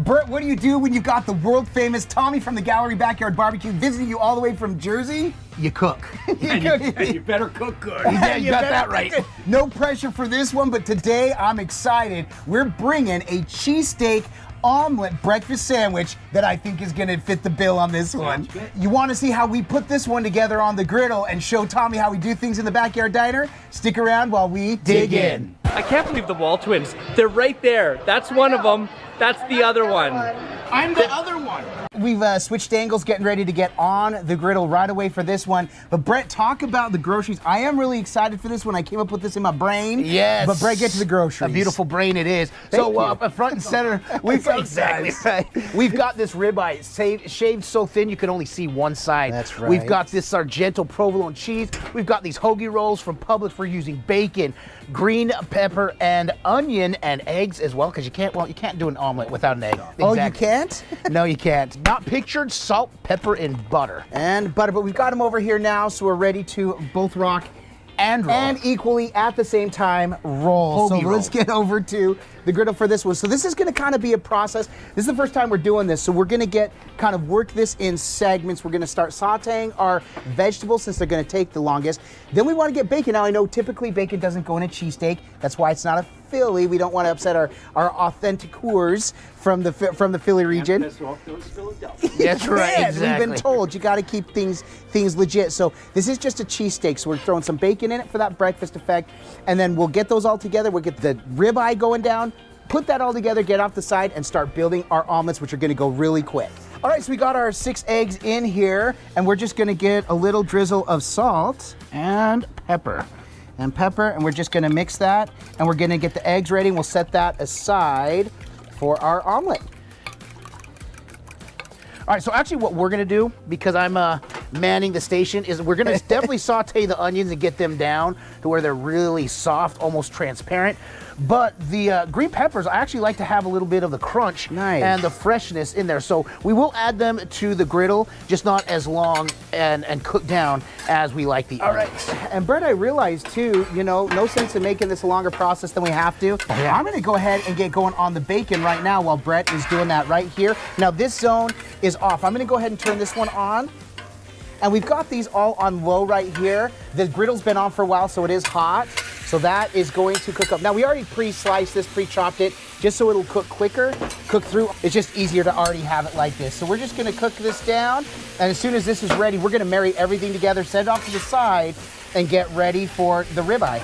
Bert, what do you do when you've got the world famous Tommy from the Gallery Backyard Barbecue visiting you all the way from Jersey? You cook. You better cook good. Yeah, you got that right. No pressure for this one, but today I'm excited. We're bringing a cheesesteak omelet breakfast sandwich that I think is gonna fit the bill on this one. You wanna see how we put this one together on the griddle and show Tommy how we do things in the backyard diner? Stick around while we dig in. I can't believe the Waltwins. They're right there. That's one of them. That's the other one. I'm the other one. We've switched angles, getting ready to get on the griddle right away for this one. But Brett, talk about the groceries. I am really excited for this one. I came up with this in my brain. Yes. But Brett, get to the groceries. A beautiful brain it is. Thank you. Up front and center, we've got exactly right. We've got this ribeye shaved so thin you can only see one side. That's right. We've got this Sargento provolone cheese. We've got these hoagie rolls from Publix. We're using bacon, green pepper, and onion, and eggs as well. Because you can't do an omelet without an egg. Oh, Exactly. you can't? No, you can't. Not pictured, salt, pepper, and butter. And butter, but we've got them over here now, so we're ready to both rock And roll. and equally at the same time roll. Hoagie So let's get over to the griddle for this one. So this is gonna kind of be a process. This is the first time we're doing this, so we're gonna work this in segments. We're gonna start sauteing our vegetables since they're gonna take the longest. Then we wanna get bacon. Now I know typically bacon doesn't go in a cheesesteak. That's why it's not a Philly. We don't wanna upset our authenticors from the Philly region. Piss off those Philadelphians. That's right, Yeah, exactly. We've been told you got to keep things legit. So this is just a cheesesteak. So we're throwing some bacon in it for that breakfast effect, and then we'll get those all together. We'll get the ribeye going down, put that all together, get off the side, and start building our omelets, which are going to go really quick. All right, so we got our 6 eggs in here, and we're just going to get a little drizzle of salt And pepper. and we're just going to mix that, and we're going to get the eggs ready, and we'll set that aside for our omelet. All right, so actually what we're gonna do, because I'm manning the station, is we're gonna definitely saute the onions and get them down to where they're really soft, almost transparent. But the green peppers, I actually like to have a little bit of the crunch and the freshness in there. So we will add them to the griddle, just not as long and cooked down as we like the onions. And Brett, I realized too, no sense in making this a longer process than we have to. Yeah. I'm gonna go ahead and get going on the bacon right now while Brett is doing that right here. Now this zone is off. I'm gonna go ahead and turn this one on. And we've got these all on low right here. The griddle's been on for a while, so it is hot. So that is going to cook up. Now we already pre-sliced this, pre-chopped it, just so it'll cook quicker, cook through. It's just easier to already have it like this. So we're just gonna cook this down, and as soon as this is ready, we're gonna marry everything together, set it off to the side, and get ready for the ribeye.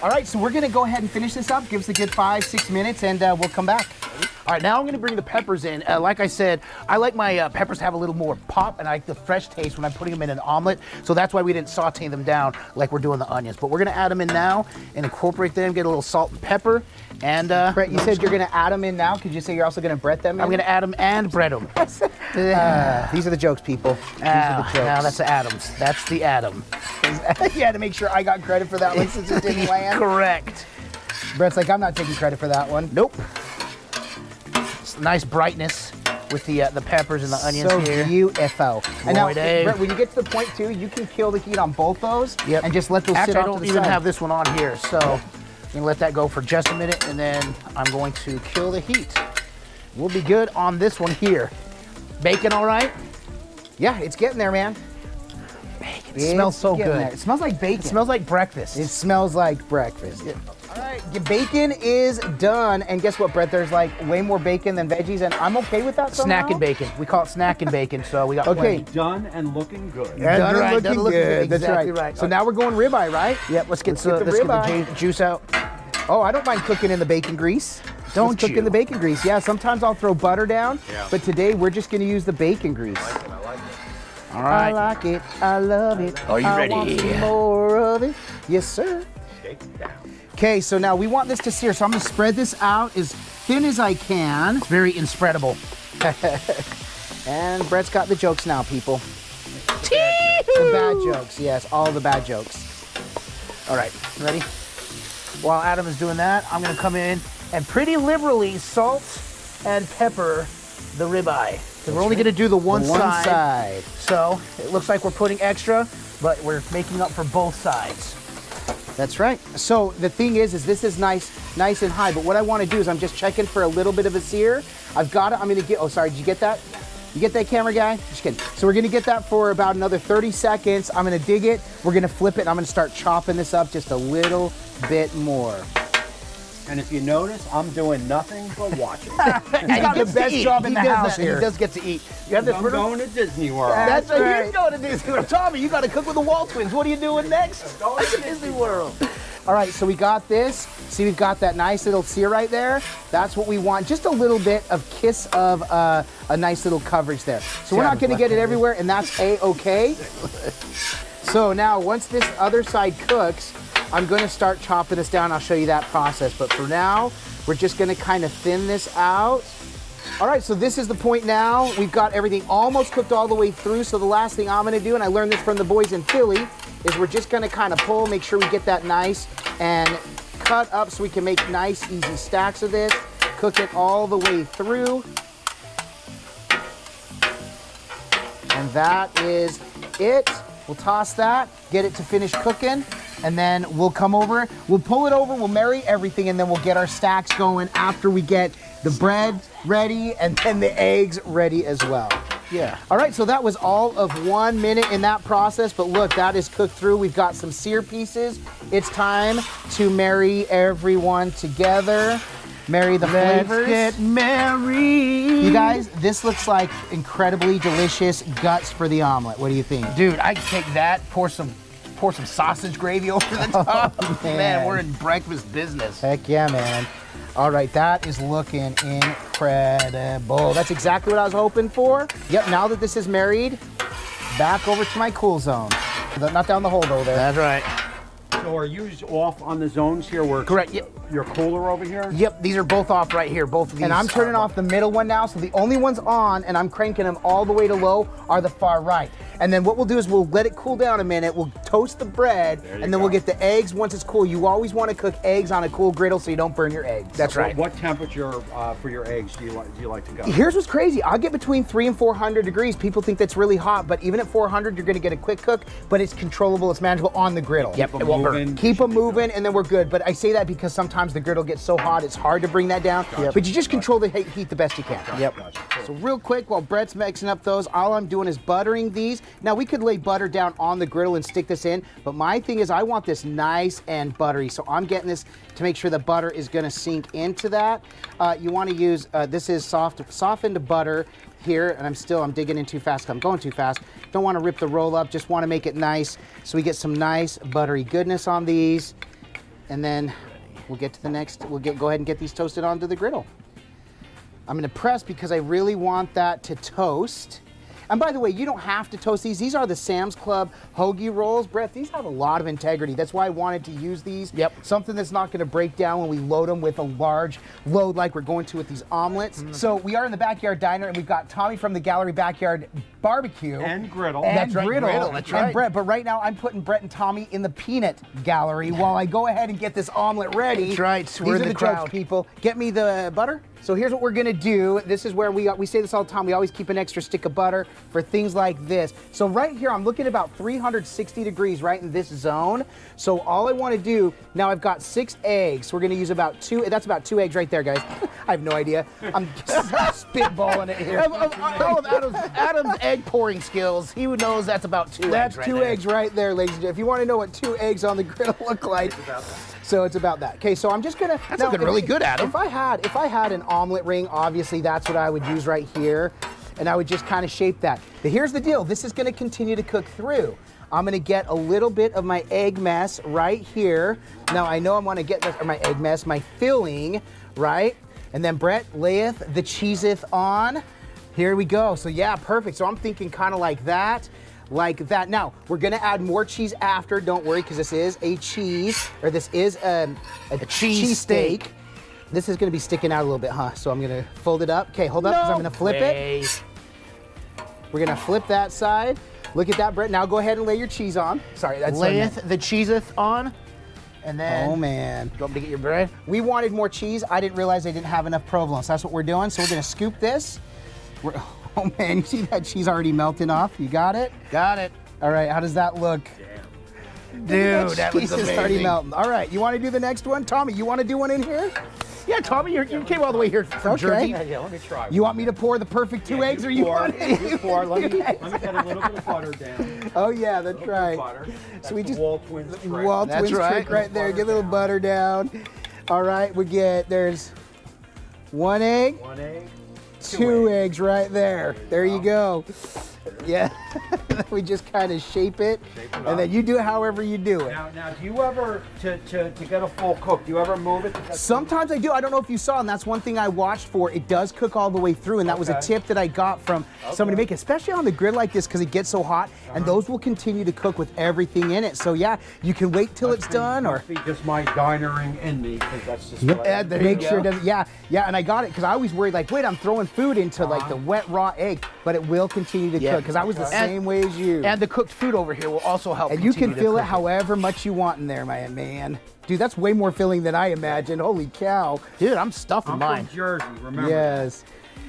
All right, so we're gonna go ahead and finish this up. Give us a good 5-6 minutes, and we'll come back. All right, now I'm gonna bring the peppers in. Like I said, I like my peppers to have a little more pop, and I like the fresh taste when I'm putting them in an omelet. So that's why we didn't saute them down like we're doing the onions. But we're gonna add them in now and incorporate them, get a little salt and pepper. And Brett, you said you're gonna add them in now. Could you say you're also gonna Brett them in? I'm gonna add them and bread them. These are the jokes, people. These are the jokes. Now that's the Adams. That's the Adam. You had to make sure I got credit for that one since it didn't land. Correct. Brett's like, I'm not taking credit for that one. Nope. It's nice brightness with the peppers and the onions So here. beautiful. And now, Boy, Dave. Brett, when you get to the point too, you can kill the heat on both those and just let those Actually, sit I off to don't the even side. have this one on here, so I'm gonna let that go for just a minute, and then I'm going to kill the heat. We'll be good on this one here. Bacon, all right? Yeah, it's getting there, man. Bacon. It smells so getting good. there. It smells like bacon. It smells like breakfast. It smells like breakfast. All right, your bacon is done, and guess what, Brett? There's like way more bacon than veggies, and I'm okay with that somehow. Snacking bacon. We call it snacking bacon, so we got Okay. plenty. Done and looking good. Done and right, looking done and looking good. good. That's Exactly right. right. So now we're going ribeye, right? Yep, let's get Let's get the the ribeye. juice out. Oh, I don't mind cooking in the bacon grease. Don't Let's cook you? in the bacon grease. Yeah, sometimes I'll throw butter down, but today we're just gonna use the bacon grease. All I right. like it. I love it. Are you I ready? want some more of it. Yes, sir. Okay, so now we want this to sear, so I'm gonna spread this out as thin as I can. Very inspreadable. And Brett's got the jokes now, people. The bad jokes, yes, all the bad jokes. All right, ready? While Adam is doing that, I'm gonna come in and pretty liberally salt and pepper the ribeye. Because we're only gonna do the one side. So it looks like we're putting extra, but we're making up for both sides. That's right. So the thing is this is nice and high, but what I want to do is I'm just checking for a little bit of a sear. I've got it, I'm gonna get, oh sorry, did you get that? You get that, camera guy? Just kidding. So we're gonna get that for about another 30 seconds. I'm gonna dig it, we're gonna flip it, and I'm gonna start chopping this up just a little bit more. And if you notice, I'm doing nothing but watching. He's got the best job in the house here. He does get to eat. You have this I'm going to Disney World. That's right. right. He's going to Disney World. Tommy, you got to cook with the Waltwins. What are you doing next? Going to Disney World. All right, so we got this. See, we've got that nice little sear right there. That's what we want. Just a little bit of kiss of a nice little coverage there. So we're not gonna get it everywhere, and that's A-okay. So now, once this other side cooks, I'm gonna start chopping this down. I'll show you that process. But for now, we're just gonna kind of thin this out. All right, so this is the point now. We've got everything almost cooked all the way through. So the last thing I'm gonna do, and I learned this from the boys in Philly, is we're just gonna kind of pull, make sure we get that nice and cut up so we can make nice, easy stacks of this. Cook it all the way through. And that is it. We'll toss that, get it to finish cooking, and then we'll come over, we'll pull it over, we'll marry everything, and then we'll get our stacks going after we get the bread ready and then the eggs ready as well. Yeah. All right, so that was all of 1 minute in that process, but look, that is cooked through. We've got some sear pieces. It's time to marry everyone together. Marry the flavors. Let's get married. You guys, this looks like incredibly delicious guts for the omelet. What do you think? Dude, I can take that, pour some sausage gravy over the top. Man, we're in breakfast business. Heck yeah, man. All right, that is looking incredible. That's exactly what I was hoping for. Yep, now that this is married, back over to my cool zone. Not down the hole though there. That's right. So are you off on the zones here where Correct, yep. Your cooler over here? Yep, these are both off right here, both of these. And I'm turning off the middle one now, so the only ones on, and I'm cranking them all the way to low, are the far right. And then what we'll do is we'll let it cool down a minute, we'll toast the bread, and then we'll get the eggs once it's cool. You always want to cook eggs on a cool griddle so you don't burn your eggs. That's right. What temperature for your eggs do you like to go? Here's what's crazy. I'll get between 300 and 400 degrees. People think that's really hot, but even at 400, you're gonna get a quick cook, but it's controllable, it's manageable on the griddle. Yep, it won't burn. Keep them moving, and then we're good. But I say that because sometimes the griddle gets so hot, it's hard to bring that down. Gotcha. But you just control the heat the best you can. Yep. Gotcha. So real quick, while Brett's mixing up those, all I'm doing is buttering these. Now we could lay butter down on the griddle and stick this in, but my thing is I want this nice and buttery. So I'm getting this to make sure the butter is gonna sink into that. You wanna use, this is softened butter here, and I'm digging in too fast, I'm going too fast. Don't wanna rip the roll up, just wanna make it nice so we get some nice buttery goodness on these. And then we'll get to the next, go ahead and get these toasted onto the griddle. I'm gonna press because I really want that to toast. And by the way, you don't have to toast these. These are the Sam's Club hoagie rolls. Brett, these have a lot of integrity. That's why I wanted to use these. Yep. Something that's not gonna break down when we load them with a large load like we're going to with these omelets. So we are in the Backyard Diner, and we've got Tommy from the Gallery Backyard Barbecue. And griddle. And That's right, griddle, that's right. And Brett, but right now I'm putting Brett and Tommy in the peanut gallery while I go ahead and get this omelet ready. That's right, These we're are in the judge crowd. people. Get me the butter. So here's what we're gonna do. This is where we say this all the time. We always keep an extra stick of butter for things like this. So right here, I'm looking at about 360 degrees right in this zone. So all I wanna do, now I've got 6 eggs. So we're gonna use about 2, that's about 2 eggs right there, guys. I have no idea. I'm just spitballing it here. All of Adam's egg pouring skills, he knows that's about 2 That's eggs right 2 there. eggs right there, ladies and gentlemen. If you wanna know what 2 eggs on the griddle look like. So it's about that. Okay, so I'm just gonna. That's looking really good, Adam. If I had an omelet ring, obviously that's what I would use right here, and I would just kind of shape that. But here's the deal: this is gonna continue to cook through. I'm gonna get a little bit of my egg mess right here. Now I know I'm gonna get this, or my egg mess, my filling, right? And then Brett layeth the cheeseth on. Here we go. So yeah, perfect. So I'm thinking kind of like that. Like that. Now, we're gonna add more cheese after, don't worry, because this is a cheese, or this is a cheese steak. This is gonna be sticking out a little bit, huh? So I'm gonna fold it up. Okay, hold up, because I'm gonna flip it. We're gonna flip that side. Look at that, Brett. Now go ahead and lay your cheese on. Sorry, that's Layeth the cheeseth on, and then. Oh man. You want me to get your bread? We wanted more cheese. I didn't realize I didn't have enough provolone. So that's what we're doing. So we're gonna scoop this. Oh man, you see that cheese already melting off? You got it? Got it. All right, how does that look? Dude, that was cheese is already amazing. melting. All right, you want to do the next one? Tommy, you want to do one in here? Yeah, Tommy, you came all the way here from Okay. Jersey. Yeah, let me try. You want me to pour the perfect two eggs, or you want You pour. Let me get a little bit of butter down. Oh yeah, that's right. Butter. That's So we just Waltwins trick. Waltwins That's right. trick right there. Get a little butter down. All right, there's one egg, One egg. two eggs right there. There you go. Yeah, we just kind of shape it, and then you do it however you do it. Now, do you ever to get a full cook? Do you ever move it? Sometimes I do. I don't know if you saw, and that's one thing I watched for. It does cook all the way through, and that was a Okay. tip that I got from somebody making, especially on the grill like this, because it gets so hot, and those will continue to cook with everything in it. So yeah, you can wait till it's done, or Must be just my dinering in me, because that's just what I do. make sure it doesn't. Yeah, and I got it because I always worried like, wait, I'm throwing food into like the wet raw egg, but it will continue to cook because I was the same way as you. And the cooked food over here will also help. And you can continue to fill it cook however much you want in there, my man. Dude, that's way more filling than I imagined. Holy cow. Dude, I'm stuffing I'm mine. from Jersey, remember? Yes.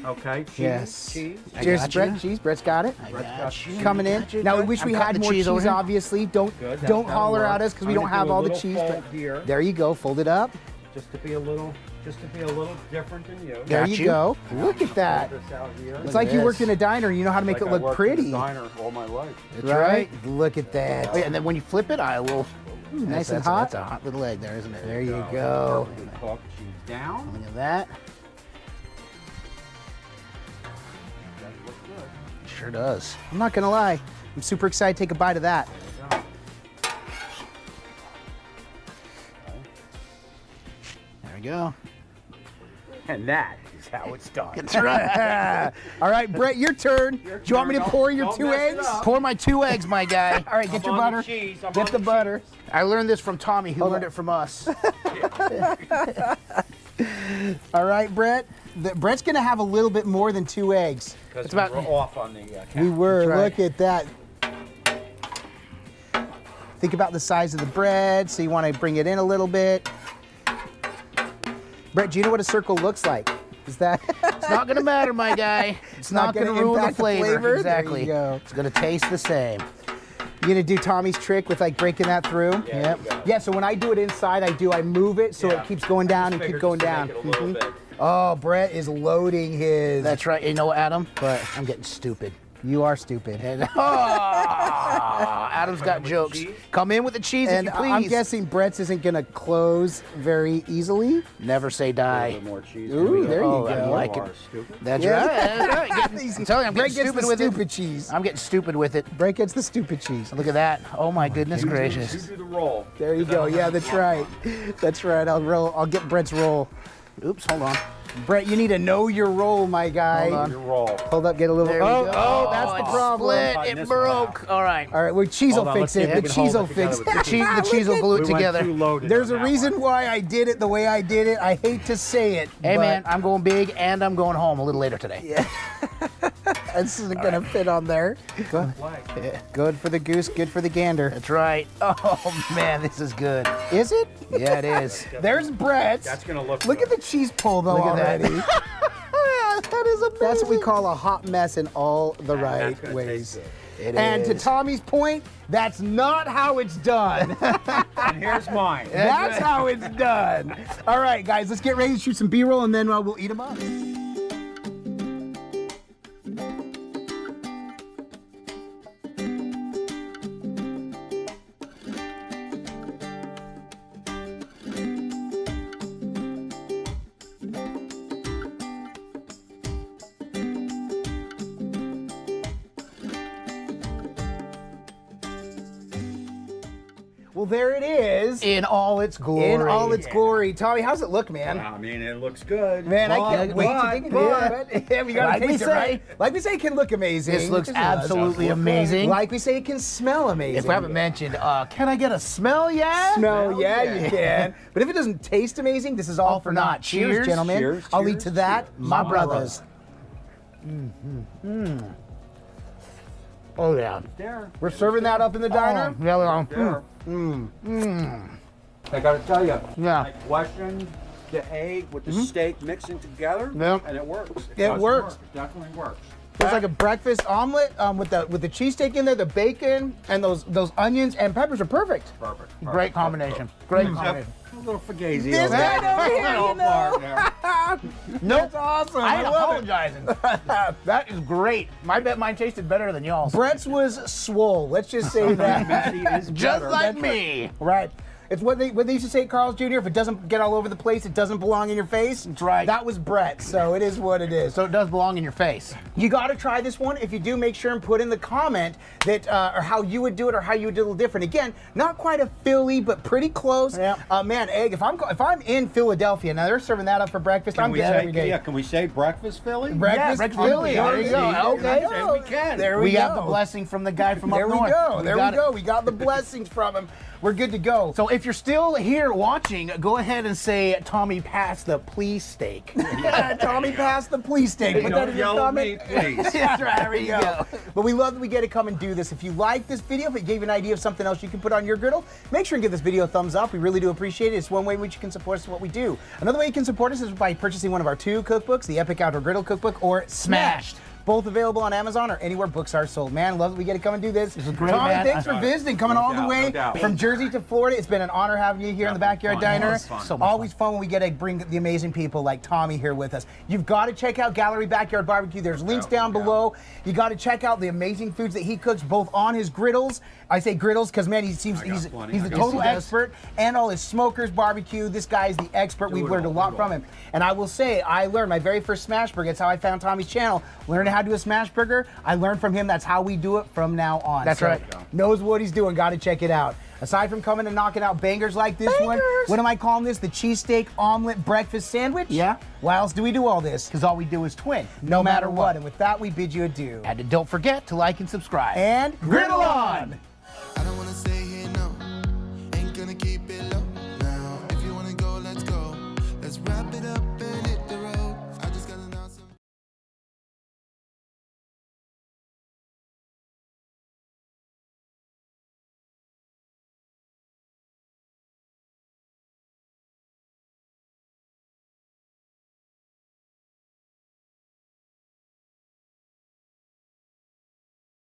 Okay. Cheese. Yes. Cheese. Cheers, got Brett. you. Cheese. Brett's got it. Got you. Coming in. Got you. Now we wish I'm we cutting had the more cheese, over here. obviously. Don't Good. don't That'll holler work. at us because we I'm don't gonna have do a all the little cheese. fold here, There you go. Fold it up. just to be a little different than you. There Got you you. go. Look at that. Fold this out here. It's like you this. worked in a diner. You know how to make Like it I look worked in a pretty. diner all my life. That's Right? Look at that. Oh, yeah, and then when you flip it, I will. Nice and that's hot. That's a hot little egg there, isn't it? There you go. Perfectly cooked. Cheese down. Look at that. That looks good. Sure does. I'm not gonna lie. I'm super excited to take a bite of that. There we go. And that is how it's done. That's right. All right, Brett, your turn. Do you want me to turn. pour your Don't two mess it eggs? up. Pour my 2 eggs, my guy. All right, get I'm your on the butter. cheese. I'm Get on the the butter. I learned this from Tommy, who Hold learned on. it from us. All right, Brett. Brett's gonna have a little bit more than 2 eggs. Because It's about- we're off on the We count. were. That's right. Look at that. Think about the size of the bread. So you want to bring it in a little bit. Brett, do you know what a circle looks like? Is that? It's not gonna matter, my guy. It's not gonna ruin the impact flavor. There Exactly. you go. It's gonna taste the same. You gonna do Tommy's trick with like breaking that through? Yeah, Yep. you got it. Yeah. So when I do it inside, I move it so Yeah. it keeps going down and keep Figured going just to down. make it a little Mhm. bit. Oh, Brett is loading his. That's right. You know what, Adam? But I'm getting stupid. you are stupid. Oh, Adam's got with the jokes. cheese? Come in with the cheese And if you please. I'm guessing Brett's isn't gonna close very easily. Never say A die. little more cheese. Ooh, there you Oh, I go. like You it. are stupid. That's Yeah. right. That's right. I'm telling you, I'm Brett getting gets stupid the with stupid it. cheese. I'm getting stupid with it. Brett gets the stupid cheese. Look at that. Oh my goodness You gracious. do the roll. There you go. Yeah, that's right. That's right. I'll get Brett's roll. Oops, hold on. Brett, you need to know your roll, my guy. Hold on. Your roll. Hold up, get a little. There we Oh, go. oh, that's the it problem. Split. Cutting It this one broke. All right. All right, well, cheese Hold will on, fix let's see it. if The we can cheese will hold it together fix with it. The cheese will glue it We together. went too loaded. There's a on that reason one. why I did it the way I did it. I hate to say it. Hey but man, I'm going big and I'm going home a little later today. this isn't gonna fit on there. Good. Good for the goose, good for the gander. That's right. Oh man, this is good. Is it? Yeah, it is. There's Brett's. That's gonna look. Look at the cheese pull though Look at that. already. That is amazing. That's what we call a hot mess in all the That's right gonna ways. taste It And to is. Tommy's point, that's not how it's done. And here's mine. That's how it's done. All right, guys, let's get ready to shoot some B-roll and then we'll eat them up. Well, there it is. In all its glory. In all its glory. Tommy, how's it look, man? I mean, it looks good. Man, I can't wait to dig into it. Yeah, we gotta Like we taste it, say- right? Like we say, it can look amazing. This looks It does. absolutely amazing. Like we say, it can smell amazing. If we haven't mentioned, can I get a smell yet? Smell, yeah, yeah. you can. But if it doesn't taste amazing, this is all for naught. Cheers, Cheers. gentlemen. Cheers, I'll cheers, eat to that, my brothers. Oh yeah. There. We're serving that up in the diner. Yeah, well, There. I gotta tell you, Yeah. I questioned the egg with the steak mixing together, Yep. and it works. It does works. Work. It definitely works. It's like a breakfast omelet with the cheesesteak in there, the bacon, and those onions and peppers are perfect. Perfect. Great combination. Great combination. A little fugazi. This over guy there. over here, Little you know. part there. That's awesome. I ain't love it. apologizing. That is great. I bet mine tasted better than y'all's. Brett's was swole. Let's just say that. Messy is Just better. like me. Right. It's what they used to say at Carl's Jr. If it doesn't get all over the place, it doesn't belong in your face. That's right. That was Brett, so it is what it is. So it does belong in your face. You got to try this one. If you do, make sure and put in the comment that or how you would do it or how you would do it a little different. Again, not quite a Philly, but pretty close. Yeah. Man, egg. If I'm in Philadelphia, now they're serving that up for breakfast. I'm dead every day. Yeah, can we say breakfast Philly? Breakfast breakfast Philly. Philly. There you go. Okay. Yes, we can. There We we got go. the blessing from the guy from There up we north. go. There we got go. it. We got the blessings from him. We're good to go. So if you're still here watching, go ahead and say, Tommy, pass the please steak. Tommy passed the please steak. Put that Don't in your yell at me, comment. please. That's right. There you go. But we love that we get to come and do this. If you like this video, if it gave you an idea of something else you can put on your griddle, make sure and give this video a thumbs up. We really do appreciate it. It's one way in which you can support us in what we do. Another way you can support us is by purchasing one of our 2 cookbooks, the Epic Outdoor Griddle Cookbook or Smashed. Both available on Amazon or anywhere books are sold. Man, love that we get to come and do this. This is great, Tommy, man. thanks for visiting, coming all the way doubt. from Jersey to Florida. It's been an honor having you here in the Backyard fun. Diner. It was fun. So much Always fun when we get to bring the amazing people like Tommy here with us. You've got to check out Gallery Backyard Barbecue. There's links down below. You got to check out the amazing foods that he cooks both on his griddles. I say griddles because, man, he seems he's plenty. the I got total plenty. expert, and all his smokers barbecue. This guy is the expert. We've learned a lot from him. And I will say, I learned my very first smash burger. It's how I found Tommy's channel. Learned how to do a smash burger. I learned from him. That's how we do it from now on. That's right. Knows what he's doing. Got to check it out. Aside from coming and knocking out bangers like this one, what am I calling this? The cheesesteak omelet breakfast sandwich? Yeah. Why else do we do all this? Because all we do is twin. No matter what. And with that, we bid you adieu. And don't forget to like and subscribe. And griddle on!